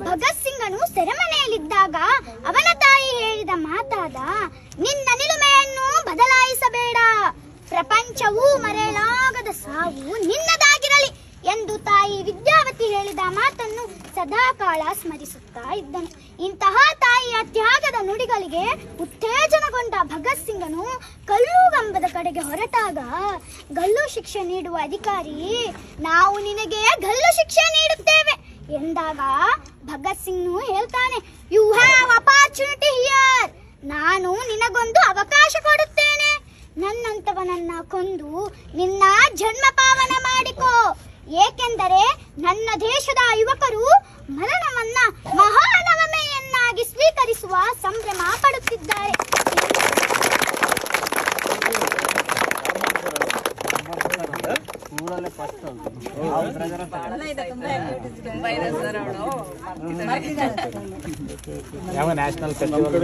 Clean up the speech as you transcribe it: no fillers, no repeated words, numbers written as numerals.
ಭಗತ್ ಸಿಂಗನು ಸೆರೆಮನೆಯಲ್ಲಿದ್ದಾಗ ಅವನ ತಾಯಿ ಹೇಳಿದ ಮಾತಾದ, ನಿನ್ನ ನಿಲುಮೆಯನ್ನು ಬದಲಾಯಿಸಬೇಡ, ಪ್ರಪಂಚವೂ ಮರೆಯಲಾಗದ ಸಾವು ನಿನ್ನದಾಗಿರಲಿ ಎಂದು ತಾಯಿ ವಿದ್ಯಾವತಿ ಹೇಳಿದ ಮಾತನ್ನು ಸದಾಕಾಲ ಸ್ಮರಿಸುತ್ತಾ ಇದ್ದನು. ಇಂತಹ ತಾಯಿಯ ತ್ಯಾಗದ ನುಡಿಗಳಿಗೆ ಉತ್ತೇಜನಗೊಂಡ ಭಗತ್ ಸಿಂಗನು ಕಲ್ಲುಗಂಬದ ಕಡೆಗೆ ಹೊರಟಾಗ ಗಲ್ಲು ಶಿಕ್ಷೆ ನೀಡುವ ಅಧಿಕಾರಿ, ನಾವು ನಿನಗೆ ಗಲ್ಲು ಶಿಕ್ಷೆ ನೀಡುತ್ತೇವೆ ಎಂದಾಗ ಭಗತ್ ಸಿಂಗ್ನು ಹೇಳ್ತಾನೆ, ಯು ಹ್ಯಾವ್ ಅಪಾರ್ಚುನಿಟಿ ಹಿಯರ್, ನಾನು ನಿನಗೊಂದು ಅವಕಾಶ ಕೊಡುತ್ತೇನೆ, ನನ್ನಂತವನನ್ನ ಕೊಂದು ನಿನ್ನ ಜನ್ಮ ಪಾವನ ಮಾಡಿಕೋ, ಏಕೆಂದರೆ ನನ್ನ ದೇಶದ ಯುವಕರು ಮರಣವನ್ನ ಮಹಾನವಮೆಯನ್ನಾಗಿ ಸ್ವೀಕರಿಸುವ ಸಂಭ್ರಮ ಪಡುತ್ತಿದ್ದಾರೆ. ಯಾವ ನ್ಯಾಷನಲ್ ಫೆಸ್ಟಿವಲ್